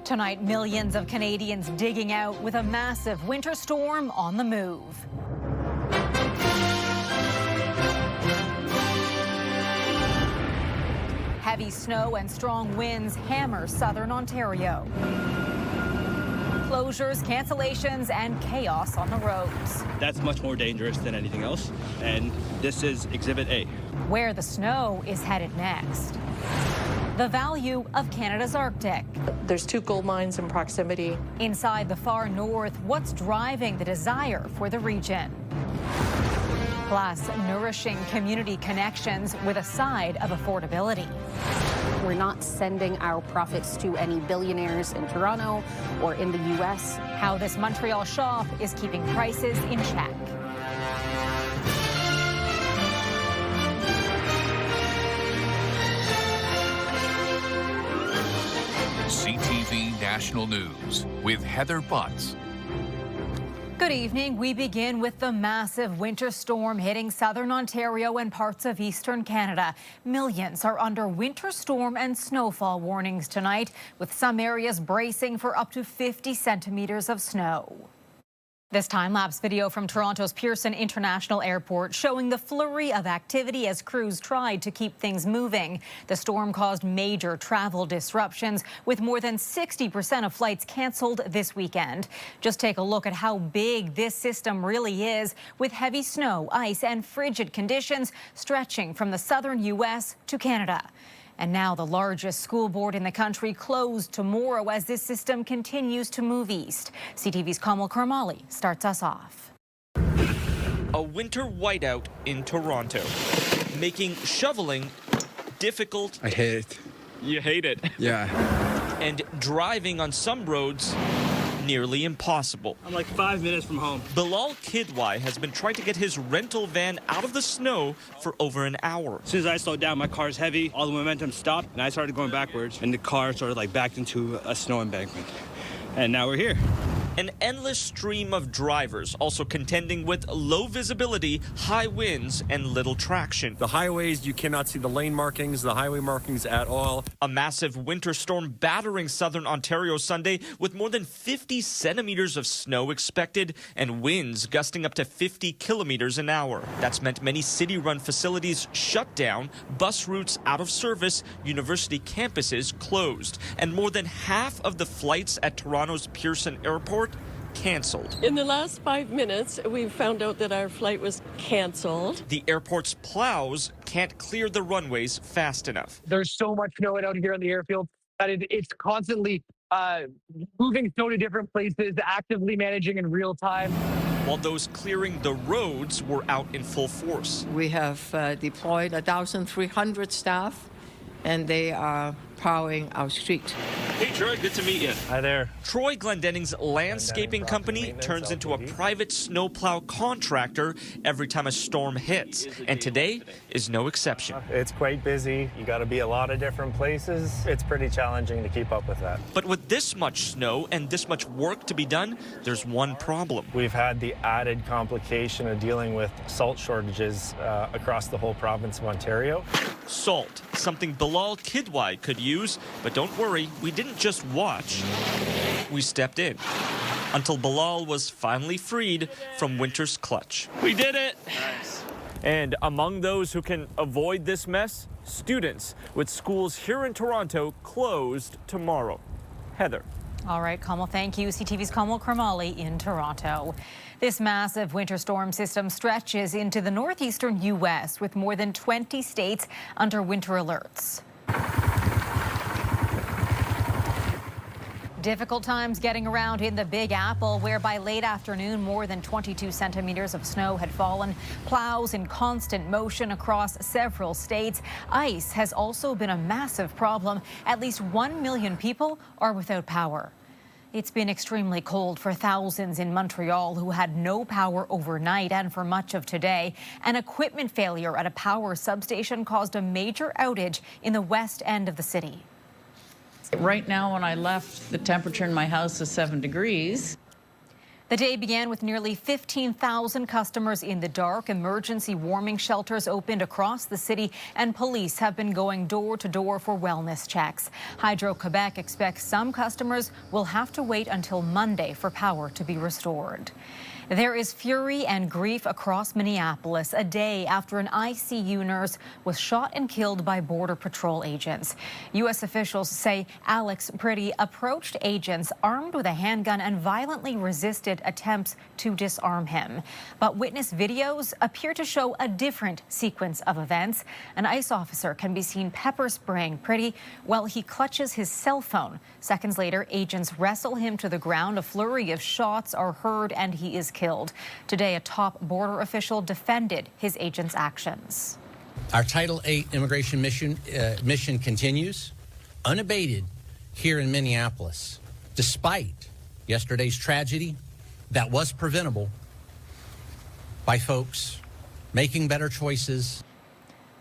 Tonight, millions of Canadians digging out with a massive winter storm on the move. Heavy snow and strong winds hammer southern Ontario. Closures, cancellations, and chaos on the roads. That's much more dangerous than anything else, and this is Exhibit A. Where the snow is headed next. The value of Canada's Arctic. There's 2 gold mines in proximity. Inside the far north, what's driving the desire for the region? Plus, nourishing community connections with a side of affordability. We're not sending our profits to any billionaires in Toronto or in the US. How this Montreal shop is keeping prices in check. CTV National News with Heather Butts. Good evening. We begin with the massive winter storm hitting southern Ontario and parts of eastern Canada. Millions are under winter storm and snowfall warnings tonight, with some areas bracing for up to 50 centimeters of snow. This time-lapse video from Toronto's Pearson International Airport showing the flurry of activity as crews tried to keep things moving. The storm caused major travel disruptions, with more than 60% of flights canceled this weekend. Just take a look at how big this system really is, with heavy snow, ice, and frigid conditions stretching from the southern U.S. to Canada. And now the largest school board in the country closed tomorrow as this system continues to move east. CTV's Kamal Karmali starts us off. A winter whiteout in Toronto, making shoveling difficult. I hate it. You hate it? Yeah. And driving on some roads nearly impossible. I'm like 5 minutes from home. Bilal Kidwai has been trying to get his rental van out of the snow for over an hour. As soon as I slowed down, my car's heavy, all the momentum stopped, and I started going backwards, and the car sort of like backed into a snow embankment. And now we're here. An endless stream of drivers also contending with low visibility, high winds, and little traction. The highways, you cannot see the lane markings, the highway markings at all. A massive winter storm battering southern Ontario Sunday with more than 50 centimeters of snow expected and winds gusting up to 50 kilometers an hour. That's meant many city-run facilities shut down, bus routes out of service, university campuses closed, and more than half of the flights at Toronto's Pearson Airport canceled. In the last 5 minutes, we found out that our flight was canceled. The airport's plows can't clear the runways fast enough. There's so much snow out here on the airfield that it's constantly moving snow to different places, actively managing in real time. While those clearing the roads were out in full force. We have deployed 1,300 staff, and they are plowing our street. Hey, Troy, good to meet you. Hi there. Troy Glendenning's landscaping company turns into a private snowplow contractor every time a storm hits, and today is no exception. It's quite busy. You got to be a lot of different places. It's pretty challenging to keep up with that. But with this much snow and this much work to be done, there's one problem. We've had the added complication of dealing with salt shortages across the whole province of Ontario. Salt, something Bilal Kidwai could use, but don't worry, we didn't just watch, we stepped in. Until Bilal was finally freed from winter's clutch. We did it! Nice. And among those who can avoid this mess, students, with schools here in Toronto closed tomorrow. Heather. All right, Kamal, thank you. CTV's Kamal Karmali in Toronto. This massive winter storm system stretches into the northeastern U.S. with more than 20 states under winter alerts. Difficult times getting around in the Big Apple, where by late afternoon, more than 22 centimeters of snow had fallen. Plows in constant motion across several states. Ice has also been a massive problem. At least 1 million people are without power. It's been extremely cold for thousands in Montreal who had no power overnight and for much of today. An equipment failure at a power substation caused a major outage in the west end of the city. Right now, when I left, the temperature in my house is 7 degrees. The day began with nearly 15,000 customers in the dark. Emergency warming shelters opened across the city, and police have been going door to door for wellness checks. Hydro-Quebec expects some customers will have to wait until Monday for power to be restored. There is fury and grief across Minneapolis a day after an ICU nurse was shot and killed by Border Patrol agents. U.S. officials say Alex Pretty approached agents armed with a handgun and violently resisted attempts to disarm him. But witness videos appear to show a different sequence of events. An ICE officer can be seen pepper spraying Pretty while he clutches his cell phone. Seconds later, agents wrestle him to the ground. A flurry of shots are heard and he is killed. Today, a top border official defended his agent's actions. Our Title VIII immigration mission continues unabated here in Minneapolis, despite yesterday's tragedy that was preventable by folks making better choices.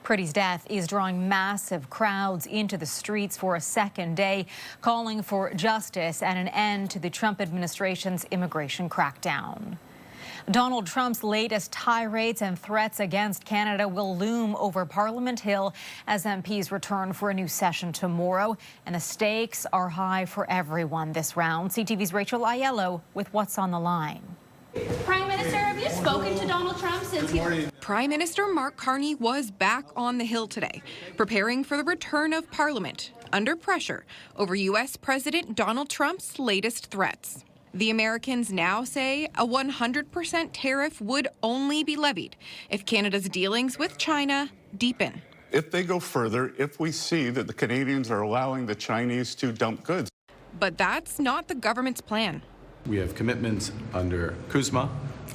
Pretty's death is drawing massive crowds into the streets for a second day, calling for justice and an end to the Trump administration's immigration crackdown. Donald Trump's latest tirades and threats against Canada will loom over Parliament Hill as MPs return for a new session tomorrow, and the stakes are high for everyone this round. CTV's Rachel Aiello with what's on the line. Prime Minister, have you spoken to Donald Trump since he... Prime Minister Mark Carney was back on the Hill today, preparing for the return of Parliament, under pressure over U.S. President Donald Trump's latest threats. The Americans now say a 100% tariff would only be levied if Canada's dealings with China deepen. If they go further, if we see that the Canadians are allowing the Chinese to dump goods. But that's not the government's plan. We have commitments under CUSMA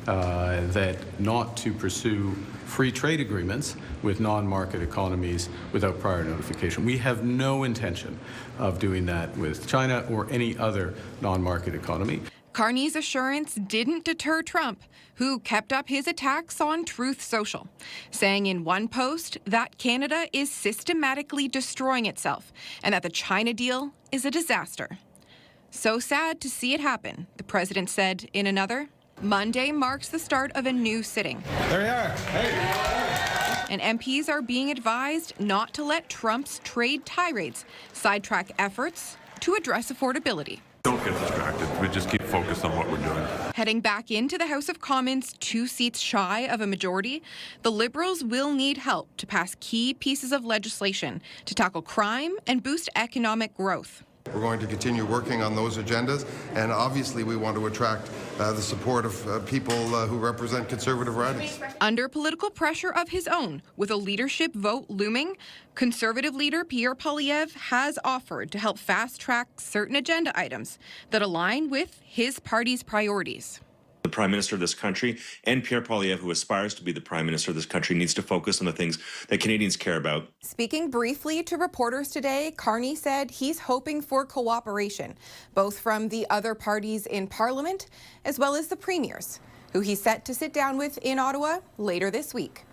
that not to pursue free trade agreements with non-market economies without prior notification. We have no intention of doing that with China or any other non-market economy. Carney's assurance didn't deter Trump, who kept up his attacks on Truth Social, saying in one post that Canada is systematically destroying itself and that the China deal is a disaster. So sad to see it happen, the president said in another. Monday marks the start of a new sitting. There you are. Hey. And MPs are being advised not to let Trump's trade tirades sidetrack efforts to address affordability. Don't get distracted. We just keep focused on what we're doing. Heading back into the House of Commons 2 seats shy of a majority, the Liberals will need help to pass key pieces of legislation to tackle crime and boost economic growth. We're going to continue working on those agendas, and obviously we want to attract the support of people who represent conservative ridings. Under political pressure of his own, with a leadership vote looming, Conservative leader Pierre Poilievre has offered to help fast-track certain agenda items that align with his party's priorities. The Prime Minister of this country and Pierre Poilievre, who aspires to be the Prime Minister of this country, needs to focus on the things that Canadians care about. Speaking briefly to reporters today, Carney said he's hoping for cooperation, both from the other parties in Parliament as well as the premiers, who he's set to sit down with in Ottawa later this week.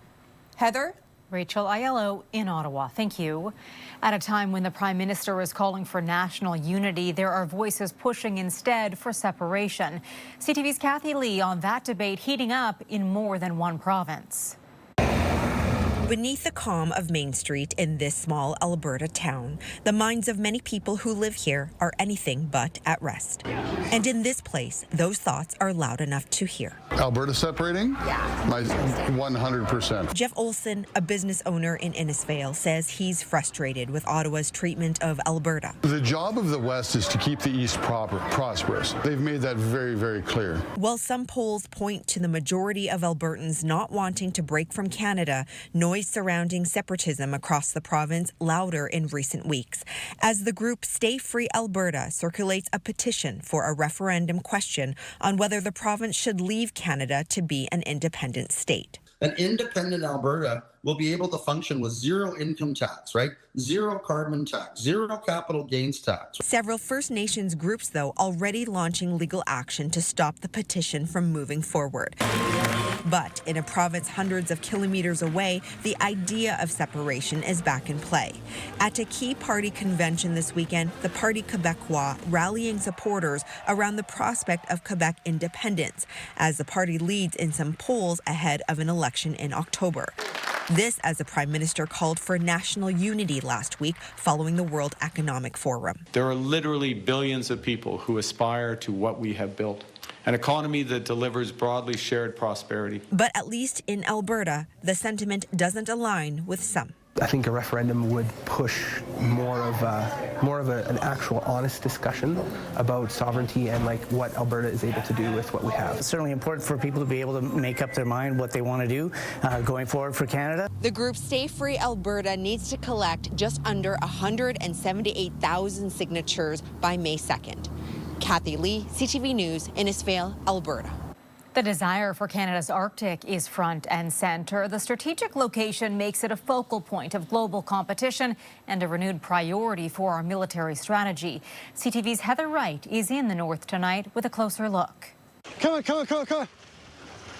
Heather? Rachel Aiello in Ottawa. Thank you. At a time when the Prime Minister is calling for national unity, there are voices pushing instead for separation. CTV's Kathy Lee on that debate heating up in more than one province. Beneath the calm of Main Street in this small Alberta town, the minds of many people who live here are anything but at rest. And in this place, those thoughts are loud enough to hear. Alberta separating? Yeah. 100%. Jeff Olson, a business owner in Innisfail, says he's frustrated with Ottawa's treatment of Alberta. The job of the West is to keep the East prosperous. They've made that very, very clear. While some polls point to the majority of Albertans not wanting to break from Canada, noise surrounding separatism across the province louder in recent weeks, as the group Stay Free Alberta circulates a petition for a referendum question on whether the province should leave Canada to be an independent state. An independent Alberta will be able to function with zero income tax, right? Zero carbon tax, zero capital gains tax. Several First Nations groups, though, already launching legal action to stop the petition from moving forward. But in a province hundreds of kilometers away, the idea of separation is back in play. At a key party convention this weekend, the Parti Québécois rallying supporters around the prospect of Quebec independence, as the party leads in some polls ahead of an election in October. This as the Prime Minister called for national unity last week following the World Economic Forum. There are literally billions of people who aspire to what we have built. An economy that delivers broadly shared prosperity. But at least in Alberta, the sentiment doesn't align with some. I think a referendum would push more of an actual honest discussion about sovereignty and like what Alberta is able to do with what we have. It's certainly important for people to be able to make up their mind what they want to do going forward for Canada. The group Stay Free Alberta needs to collect just under 178,000 signatures by May 2nd. Kathy Lee, CTV News, Innisfail, Alberta. The desire for Canada's Arctic is front and center. The strategic location makes it a focal point of global competition and a renewed priority for our military strategy. CTV's Heather Wright is in the north tonight with a closer look. Come on. Come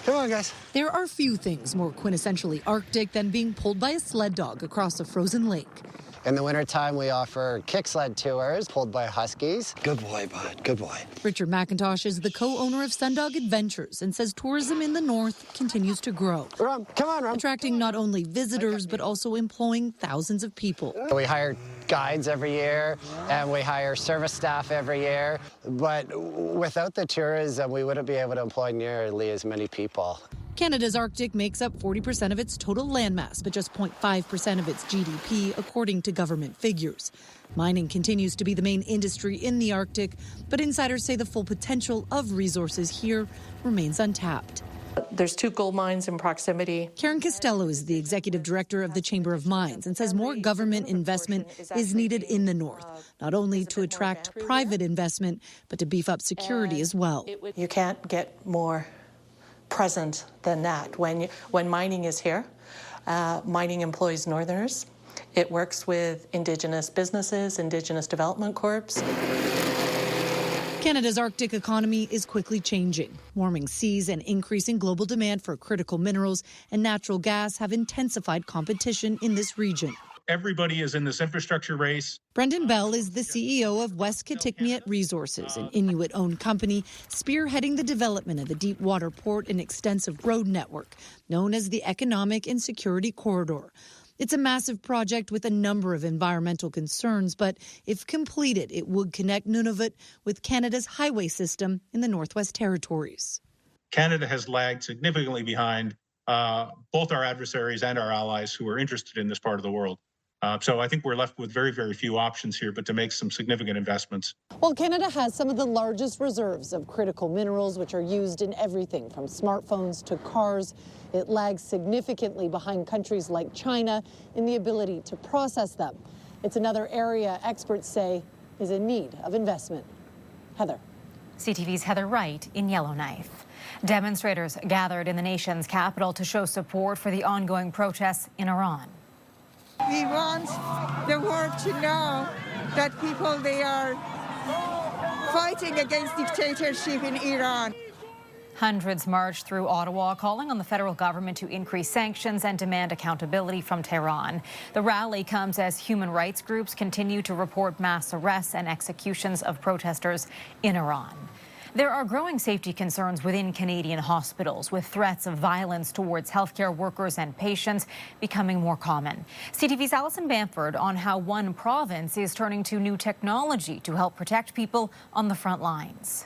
on, guys. There are few things more quintessentially Arctic than being pulled by a sled dog across a frozen lake. In the wintertime, we offer kick sled tours pulled by huskies. Good boy, bud. Good boy. Richard McIntosh is the co-owner of Sundog Adventures and says tourism in the north continues to grow. Rum, come on, Rum. Attracting not only visitors, but also employing thousands of people. We hire guides every year, and we hire service staff every year. But without the tourism, we wouldn't be able to employ nearly as many people. Canada's Arctic makes up 40% of its total landmass, but just 0.5% of its GDP, according to government figures. Mining continues to be the main industry in the Arctic, but insiders say the full potential of resources here remains untapped. There's 2 gold mines in proximity. Karen Costello is the executive director of the Chamber of Mines and says more government investment is needed in the north, not only to attract private investment, but to beef up security as well. You can't get more present than that. When mining is here, mining employs Northerners. It works with Indigenous businesses, Indigenous development corps. Canada's Arctic economy is quickly changing. Warming seas and increasing global demand for critical minerals and natural gas have intensified competition in this region. Everybody is in this infrastructure race. Brendan Bell is the CEO of West Kitikmeot Resources, an Inuit-owned company spearheading the development of the deep water port and extensive road network, known as the Economic and Security Corridor. It's a massive project with a number of environmental concerns, but if completed, it would connect Nunavut with Canada's highway system in the Northwest Territories. Canada has lagged significantly behind both our adversaries and our allies who are interested in this part of the world. So I think we're left with very, very few options here, but to make some significant investments. Well, Canada has some of the largest reserves of critical minerals, which are used in everything from smartphones to cars. It lags significantly behind countries like China in the ability to process them. It's another area experts say is in need of investment. Heather. CTV's Heather Wright in Yellowknife. Demonstrators gathered in the nation's capital to show support for the ongoing protests in Iran. We want the world to know that people, they are fighting against dictatorship in Iran. Hundreds marched through Ottawa, calling on the federal government to increase sanctions and demand accountability from Tehran. The rally comes as human rights groups continue to report mass arrests and executions of protesters in Iran. There are growing safety concerns within Canadian hospitals, with threats of violence towards healthcare workers and patients becoming more common. CTV's Alison Bamford on how one province is turning to new technology to help protect people on the front lines.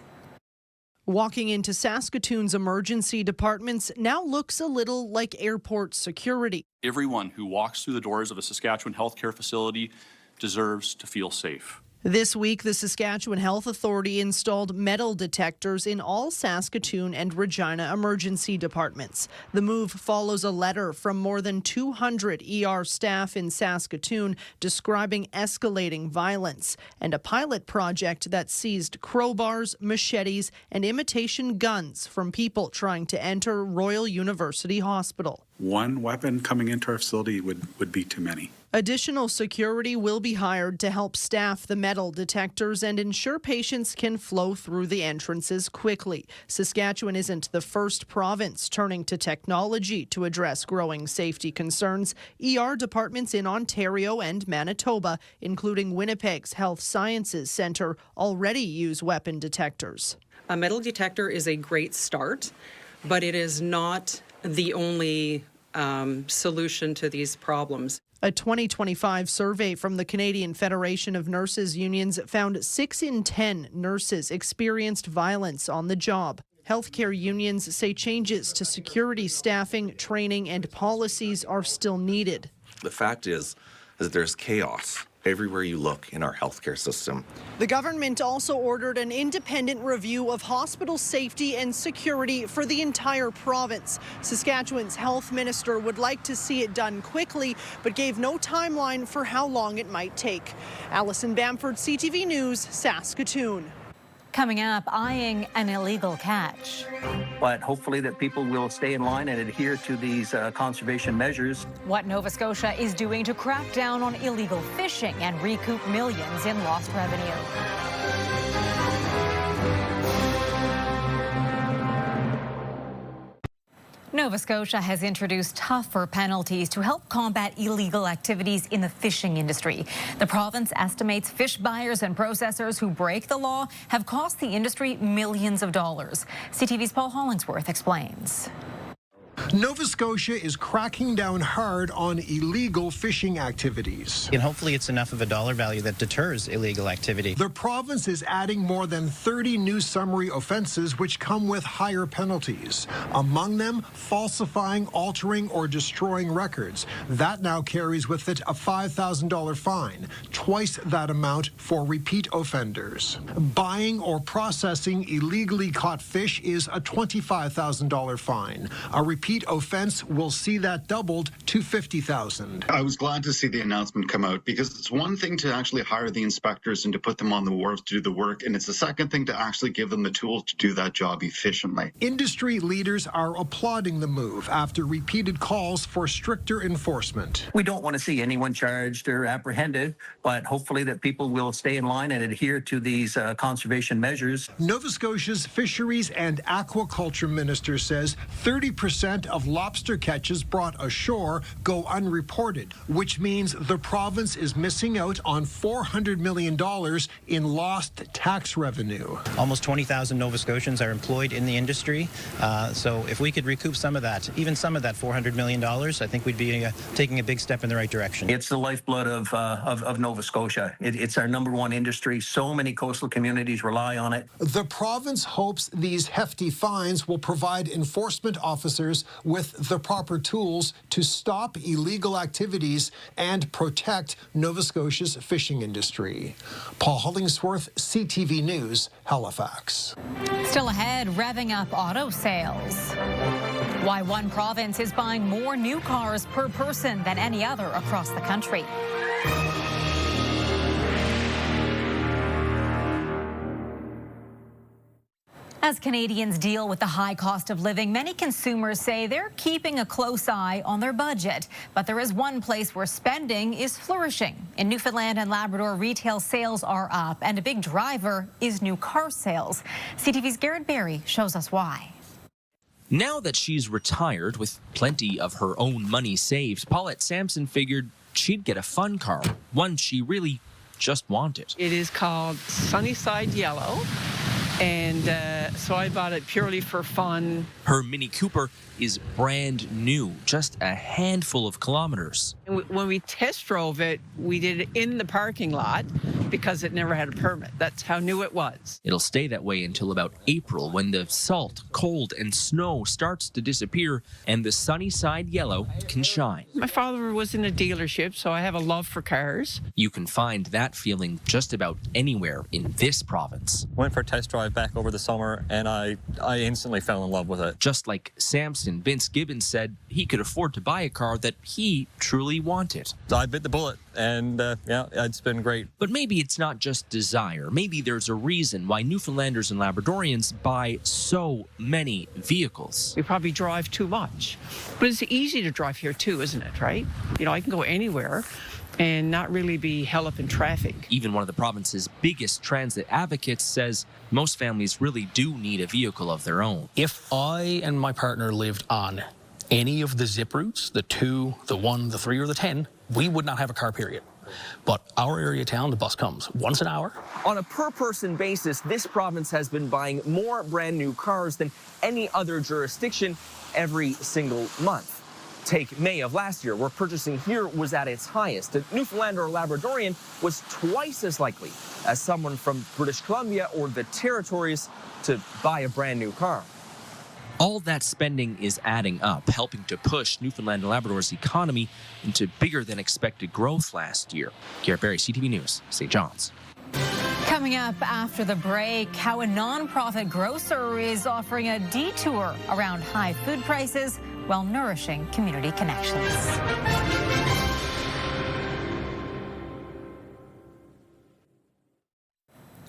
Walking into Saskatoon's emergency departments now looks a little like airport security. Everyone who walks through the doors of a Saskatchewan healthcare facility deserves to feel safe. This week, the Saskatchewan Health Authority installed metal detectors in all Saskatoon and Regina emergency departments. The move follows a letter from more than 200 ER staff in Saskatoon describing escalating violence, and a pilot project that seized crowbars, machetes, and imitation guns from people trying to enter Royal University Hospital. one weapon coming into our facility would be too many. Additional security will be hired to help staff the metal detectors and ensure patients can flow through the entrances quickly. Saskatchewan isn't the first province turning to technology to address growing safety concerns. ER departments in Ontario and Manitoba, including Winnipeg's Health Sciences Centre, already use weapon detectors. A metal detector is a great start, but it is not the only solution to these problems. A 2025 survey from the Canadian Federation of Nurses Unions found 6 in 10 nurses experienced violence on the job. Healthcare unions say changes to security, staffing, training, and policies are still needed. The fact is that there's chaos everywhere you look in our healthcare system. The government also ordered an independent review of hospital safety and security for the entire province. Saskatchewan's health minister would like to see it done quickly, but gave no timeline for how long it might take. Alison Bamford, CTV News, Saskatoon. Coming up, eyeing an illegal catch. But hopefully that people will stay in line and adhere to these conservation measures. What Nova Scotia is doing to crack down on illegal fishing and recoup millions in lost revenue. Nova Scotia has introduced tougher penalties to help combat illegal activities in the fishing industry. The province estimates fish buyers and processors who break the law have cost the industry millions of dollars. CTV's Paul Hollingsworth explains. Nova Scotia is cracking down hard on illegal fishing activities. And hopefully it's enough of a dollar value that deters illegal activity. The province is adding more than 30 new summary offenses which come with higher penalties. Among them, falsifying, altering, or destroying records. That now carries with it a $5,000 fine, twice that amount for repeat offenders. Buying or processing illegally caught fish is a $25,000 fine. A repeat offense will see that doubled to $50,000. I was glad to see the announcement come out because it's one thing to actually hire the inspectors and to put them on the wharves to do the work, and it's the second thing to actually give them the tools to do that job efficiently. Industry leaders are applauding the move after repeated calls for stricter enforcement. We don't want to see anyone charged or apprehended, but hopefully that people will stay in line and adhere to these conservation measures. Nova Scotia's Fisheries and Aquaculture Minister says 30% of lobster catches brought ashore go unreported, which means the province is missing out on $400 million in lost tax revenue. Almost 20,000 Nova Scotians are employed in the industry, so if we could recoup some of that, even some of that $400 million, I think we'd be taking a big step in the right direction. It's the lifeblood of Nova Scotia. It's our #1 industry. So many coastal communities rely on it. The province hopes these hefty fines will provide enforcement officers with the proper tools to stop illegal activities and protect Nova Scotia's fishing industry. Paul Hollingsworth, CTV News, Halifax. Still ahead, revving up auto sales. Why one province is buying more new cars per person than any other across the country. As Canadians deal with the high cost of living, many consumers say they're keeping a close eye on their budget. But there is one place where spending is flourishing. In Newfoundland and Labrador, retail sales are up, and a big driver is new car sales. CTV's Garrett Berry shows us why. Now that she's retired with plenty of her own money saved, Paulette Sampson figured she'd get a fun car, one she really just wanted. It is called Sunnyside Yellow. And so I bought it purely for fun. Her Mini Cooper is brand new, just a handful of kilometers. When we test drove it, we did it in the parking lot because it never had a permit. That's how new it was. It'll stay that way until about April, when the salt, cold, and snow starts to disappear and the Sunnyside Yellow can shine. My father was in a dealership, so I have a love for cars. You can find that feeling just about anywhere in this province. Went for a test drive back over the summer, and I instantly fell in love with it. Just like Samson, Vince Gibbons said he could afford to buy a car that he truly wanted. I bit the bullet and yeah, it's been great. But maybe it's not just desire. Maybe there's a reason why Newfoundlanders and Labradorians buy so many vehicles. We probably drive too much. But it's easy to drive here too, isn't it, right? You know, I can go anywhere and not really be held up in traffic. Even one of the province's biggest transit advocates says most families really do need a vehicle of their own. If I and my partner lived on any of the zip routes, the 2, the 1, the 3, or the 10, we would not have a car, period. But our area town, the bus comes once an hour. On a per-person basis, this province has been buying more brand new cars than any other jurisdiction every single month. Take May of last year, where purchasing here was at its highest. A Newfoundlander or Labradorian was twice as likely as someone from British Columbia or the Territories to buy a brand new car. All that spending is adding up, helping to push Newfoundland and Labrador's economy into bigger than expected growth last year. Garrett Berry, CTV News, St. John's. Coming up after the break, how a nonprofit grocer is offering a detour around high food prices while nourishing community connections.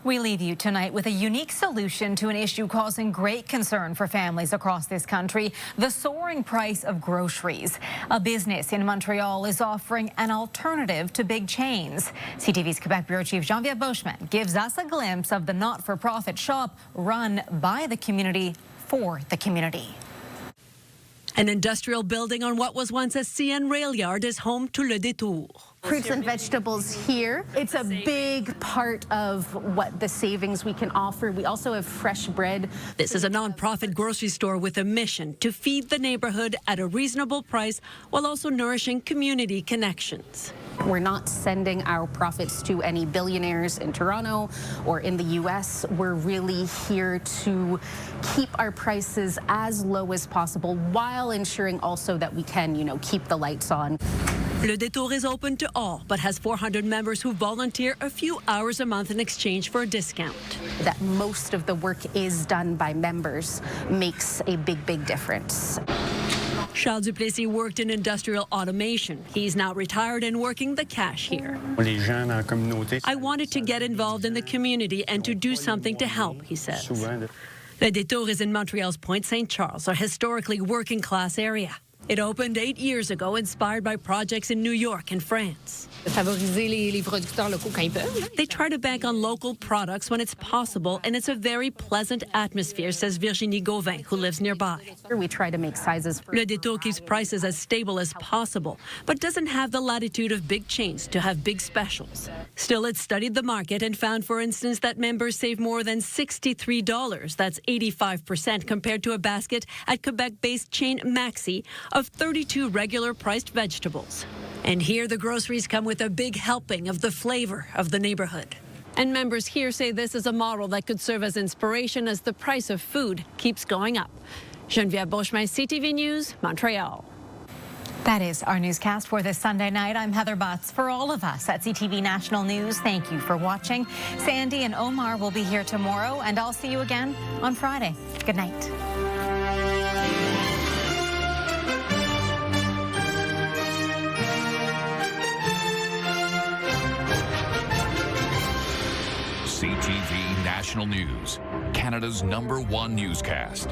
We leave you tonight with a unique solution to an issue causing great concern for families across this country, the soaring price of groceries. A business in Montreal is offering an alternative to big chains. CTV's Quebec Bureau Chief Geneviève Beauchemin gives us a glimpse of the not-for-profit shop run by the community for the community. An industrial building on what was once a CN rail yard is home to Le Détour. Fruits and vegetables here. It's a big part of what the savings we can offer. We also have fresh bread. This is a nonprofit grocery store with a mission to feed the neighborhood at a reasonable price while also nourishing community connections. We're not sending our profits to any billionaires in Toronto or in the US. We're really here to keep our prices as low as possible while ensuring also that we can, keep the lights on. Le Détour is open to all, but has 400 members who volunteer a few hours a month in exchange for a discount. That most of the work is done by members makes a big, big difference. Charles Duplessis worked in industrial automation. He's now retired and working the cashier. I wanted to get involved in the community and to do something to help, he says. Le Détour is in Montreal's Pointe Saint Charles, a historically working-class area. It opened 8 years ago, inspired by projects in New York and France. They try to bank on local products when it's possible, and it's a very pleasant atmosphere, says Virginie Gauvin, who lives nearby. We try to make sizes. Le Détour keeps prices as stable as possible, but doesn't have the latitude of big chains to have big specials. Still, it studied the market and found, for instance, that members save more than $63. That's 85% compared to a basket at Quebec-based chain Maxi of 32 regular-priced vegetables. And here the groceries come with a big helping of the flavor of the neighborhood. And members here say this is a model that could serve as inspiration as the price of food keeps going up. Geneviève Beauchemin, CTV News, Montreal. That is our newscast for this Sunday night. I'm Heather Butts. For all of us at CTV National News, thank you for watching. Sandy and Omar will be here tomorrow, and I'll see you again on Friday. Good night. CTV National News, Canada's #1 newscast.